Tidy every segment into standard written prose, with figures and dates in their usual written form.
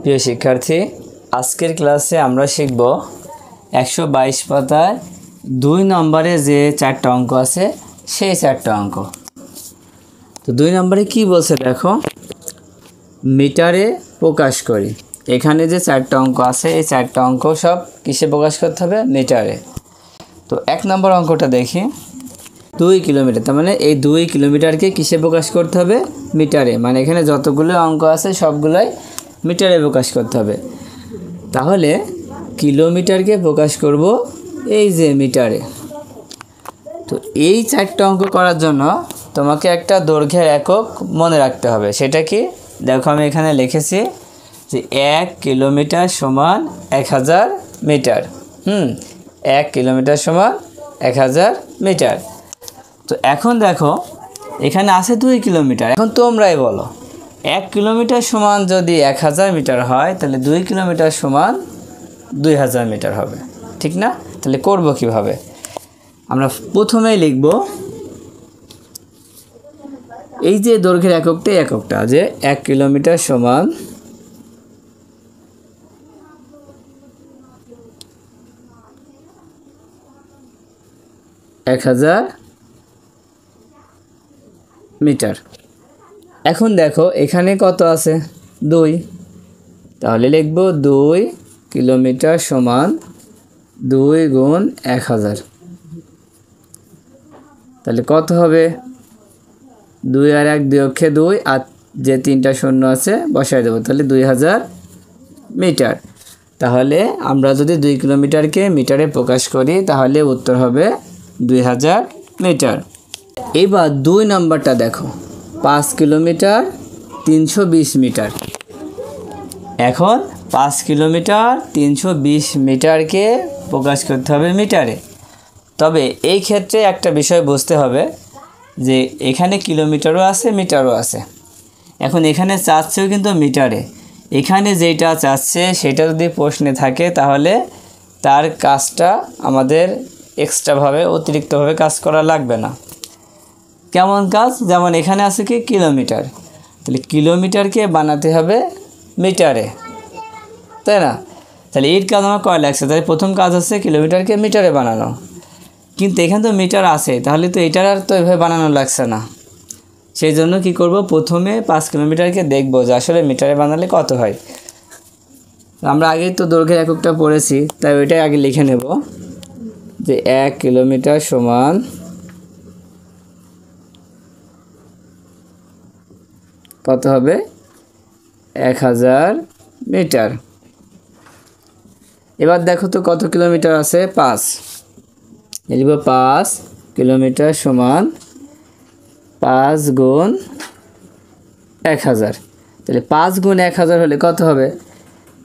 প্রিয় শিক্ষার্থী, আজকের ক্লাসে আমরা শিখব 122 পাতায় 2 নম্বরে যে 4টা অঙ্ক আছে সেই 4টা অঙ্ক। তো 2 নম্বরে কি বলছে দেখো, মিটারে প্রকাশ করি। এখানে যে 4টা অঙ্ক আছে এই 4টা অঙ্ক সব কিসে প্রকাশ করতে হবে? মিটারে। তো 1 নম্বর অঙ্কটা দেখি, 2 কিলোমিটার, তার মানে এই 2 কিলোমিটারকে কিসে প্রকাশ করতে হবে? মিটারে। মানে এখানে যতগুলো অঙ্ক আছে সবগুলাই মিটারে প্রকাশ করতে হবে। তাহলে কিলোমিটারকে প্রকাশ করব এই যে মিটারে। তো এই 4টা অঙ্ক করার জন্য তোমাকে একটা দৈর্ঘ্যের একক মনে রাখতে হবে। সেটা কি? দেখো আমি এখানে লিখেছি যে 1 কিলোমিটার সমান 1000 মিটার। 1 কিলোমিটার সমান 1000 মিটার। তো এখন দেখো এখানে আছে 2 কিলোমিটার। এখন তোমরাই বলো 1 কিলোমিটার সমান যদি 1000 মিটার হয় তাহলে 2 কিলোমিটার সমান 2000 মিটার হবে, ঠিক না? তাহলে করব কিভাবে? আমরা প্রথমেই লিখব এই যে দৈর্ঘ্যের এককটা যে 1 কিলোমিটার সমান 1000 মিটার। এখন দেখো এখানে কত আছে? 2। তাহলে লিখব 2 কিলোমিটার সমান 2 গুণ 1000। তাহলে কত হবে? 2 আর 1 2 অক্ষে 2, আর যে 3টা শূন্য আছে বসাই দেবো, তাহলে 2000 মিটার। তাহলে আমরা যদি 2 কিলোমিটারকে মিটারে প্রকাশ করি তাহলে উত্তর হবে 2000 মিটার। এবার 2 নম্বরটা দেখো, 5 কিলোমিটার 320 মিটার। এখন 5 কিলোমিটার 320 মিটারকে প্রকাশ করতে হবে মিটারে। তবে এই ক্ষেত্রে একটা বিষয় বুঝতে হবে যে এখানে কিলোমিটারও আছে মিটারও আছে। এখন এখানে চাচ্ছেও কিন্তু মিটারে। এখানে যেটা চাচ্ছে সেটা যদি প্রশ্নে থাকে তাহলে তার কাজটা আমাদের এক্সট্রাভাবে অতিরিক্তভাবে কাজ করা লাগবে না। কেমন কাজ? যেমন এখানে আছে কি কিলোমিটার, তাহলে কিলোমিটারকে বানাতে হবে মিটারে, তাই না? তাহলে এর কাজ আমার কয় লাগছে? তাহলে প্রথম কাজ হচ্ছে কিলোমিটারকে মিটারে বানানো। কিন্তু এখানে তো মিটার আছে, তাহলে তো এটার আর তো এভাবে বানানো লাগছে না। সেই জন্য কি করব, প্রথমে 5 কিলোমিটারকে দেখব যে আসলে মিটারে বানালে কত হয়। আমরা আগেই তো দৈর্ঘ্যের এককটা পড়েছি, তাই ওইটাই আগে লিখে নেব যে 1 কিলোমিটার সমান কত হবে? 1000 মিটার। এবার দেখো তো কত কিলোমিটার আছে? 5। লিখব 5 কিলোমিটার সমান 5 গুণ 1000। তাহলে 5 গুণ 1000 হলে কত হবে?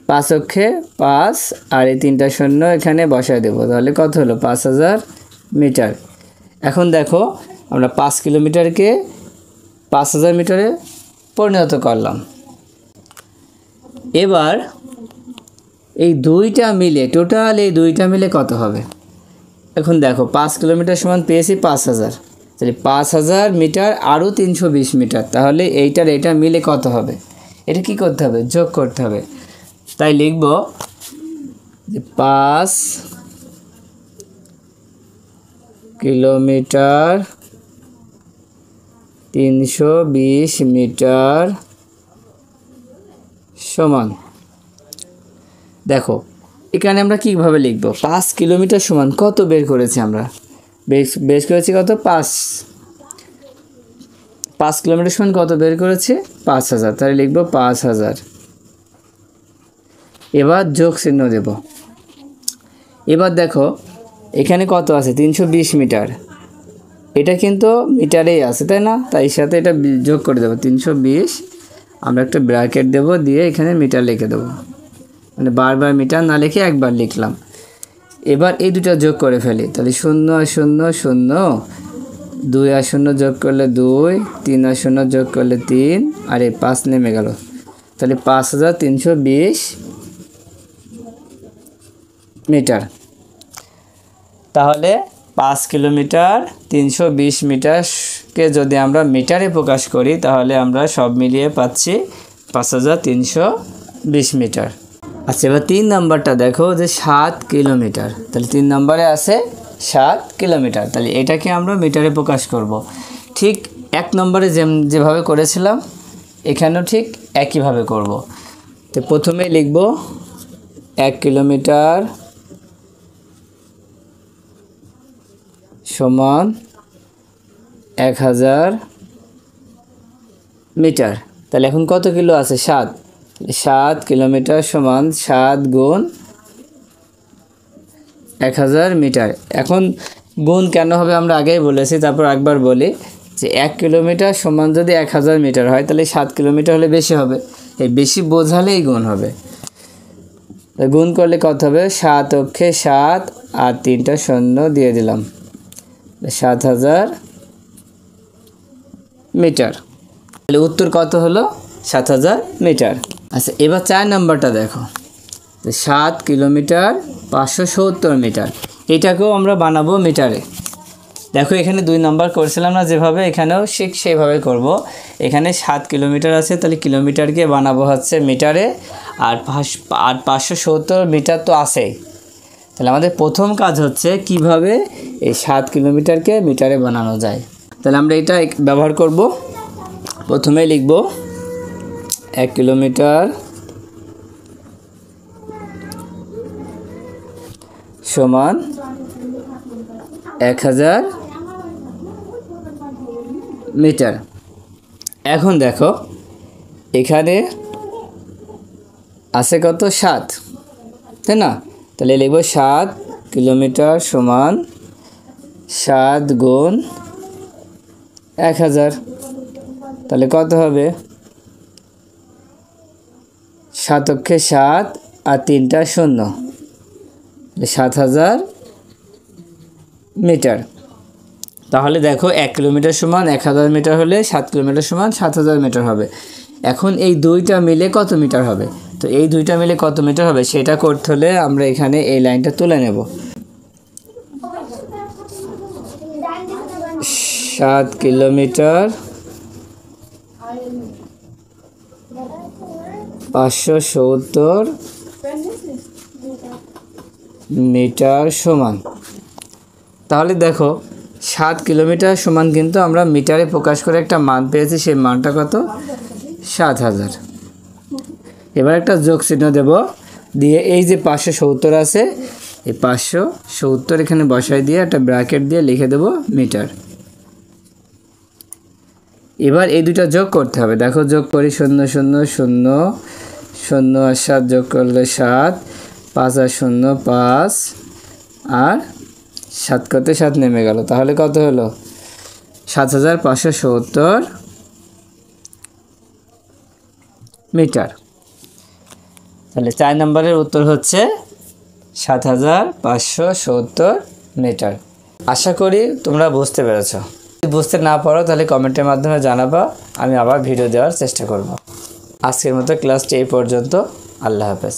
5 অক্ষে 5 আর এই 3টা শূন্য এখানে বসায় দেব, তাহলে কত হলো? 5000 মিটার। এখন দেখো আমরা 5 কিলোমিটারকে 5000 মিটারে পরিণত করলাম। এবার এই দুইটা মিলে টোটাল এই দুইটা মিলে কত হবে? এখন দেখো 5 কিলোমিটার সমান পেয়েছি 5000, তাহলে 5000 মিটার আরও 320 মিটার, তাহলে এইটার এটা মিলে কত হবে? এটা কি করতে হবে? যোগ করতে হবে। তাই লিখব যে 5 কিলোমিটার 320 মিটার সমান, দেখো এখানে আমরা কীভাবে লিখব? 5 কিলোমিটার সমান কত বের করেছি আমরা? বের করেছি কত? 5 কিলোমিটার সমান কত বের করেছি? 5000। তাহলে লিখব 5000। এবার যোগ চিহ্ন দেব। এবার দেখো এখানে কত আছে? 320 মিটার। এটা কিন্তু মিটারেই আছে, তাই না? তাই সাথে এটা যোগ করে দেবো 320। আমরা একটা ব্র্যাকেট দেব, দিয়ে এখানে মিটার লিখে দেবো, মানে বারবার মিটার না লিখে একবার লিখলাম। এবার এই দুটো যোগ করে ফেলি, তাহলে 0 আর 0 0, 2 আর 0 যোগ করলে 2, 3 আর 0 যোগ করলে 3, আর এই 5 নেমে গেল। তাহলে 5320 মিটার। তাহলে 5 কিলোমিটার 320 মিটারকে যদি আমরা মিটারে প্রকাশ করি তাহলে আমরা সব মিলিয়ে পাচ্ছি 5320 20 মিটার। আচ্ছা, এবার 3 নাম্বারটা দেখো যে 7 কিলোমিটার। তাহলে 3 নম্বরে আছে 7 কিলোমিটার। তাহলে এটাকে আমরা মিটারে প্রকাশ করব। ঠিক 1 নম্বরে যেভাবে করেছিলাম এখানেও ঠিক একইভাবে করব। তো প্রথমে লিখব 1 কিলোমিটার সমান 1000 মিটার। তাহলে এখন কত কিলো আছে? 7। 7 কিলোমিটার সমান 7 গুণ 1000 মিটার। এখন গুণ কেন হবে আমরা আগেই বলেছি, তারপর একবার বলি যে 1 কিলোমিটার সমান যদি 1000 মিটার হয় তাহলে 7 কিলোমিটার হলে বেশি হবে। এই বেশি বোঝালেই গুণ হবে। গুণ করলে কত হবে? 7 অক্ষে 7 আর 3টা শূন্য দিয়ে দিলাম, 7000 মিটার। তাহলে উত্তর কত হলো? 7000 মিটার। আচ্ছা, এবার 4 নাম্বারটা দেখো, 7 কিলোমিটার 570 মিটার। এটাকেও আমরা বানাবো মিটারে। দেখো এখানে 2 নাম্বার করছিলাম না যেভাবে, এখানেও ঠিক সেইভাবে করব। এখানে 7 কিলোমিটার আছে, তাহলে কিলোমিটারকে বানাবো হচ্ছে মিটারে, আর 570 মিটার তো আছেই। তাহলে আমাদের প্রথম কাজ হচ্ছে কিভাবে এই 7 কিলোমিটারকে মিটারে বানানো যায়। তাহলে আমরা এটা ব্যবহার করব। প্রথমে লিখব 1 কিলোমিটার সমান 1000 মিটার। এখন দেখো এখানে আছে কত? 7, তাই না? তাহলে লিখব 7 কিলোমিটার সমান 7 গুণ 1000। তাহলে কত হবে? 7 অক্ষে 7 আর 3টা শূন্য, 7000 মিটার। তাহলে দেখো 1 কিলোমিটার সমান 1000 মিটার হলে 7 কিলোমিটার সমান 7000 মিটার হবে। এখন এই দুইটা মিলে কত মিটার হবে? তো এই দুইটা মিলে কত মিটার হবে সেটা করতে হলে আমরা এখানে এই লাইনটা তুলে নেব। 7 কিলোমিটার 570 মিটার সমান, তাহলে দেখো 7 কিলোমিটার সমান কিন্তু আমরা মিটারে প্রকাশ করে একটা মান পেয়েছি। সেই মানটা কত? 7000। এবার একটা যোগ চিহ্ন দেব, দিয়ে এই যে 570 আছে এই 570 এখানে বসাই দিয়ে একটা ব্র্যাকেট দিয়ে লিখে দেব মিটার। এবার এই দুটো যোগ করতে হবে। দেখো যোগ করি, 0 0 0 0 আর 7 যোগ করলে 7, 5 আর 0 5, আর 7 করতে 7 নেমে গেল। তাহলে কত হলো? 7570 মিটার। তাহলে 4 নম্বরের উত্তর হচ্ছে 7570 মিটার। আশা করি তোমরা বুঝতে পেরেছ। যদি বুঝতে না পারো তাহলে কমেন্টের মাধ্যমে জানাবা, আমি আবার ভিডিও দেওয়ার চেষ্টা করব। আজকের মতো ক্লাসটি এই পর্যন্ত। আল্লাহ হাফেজ।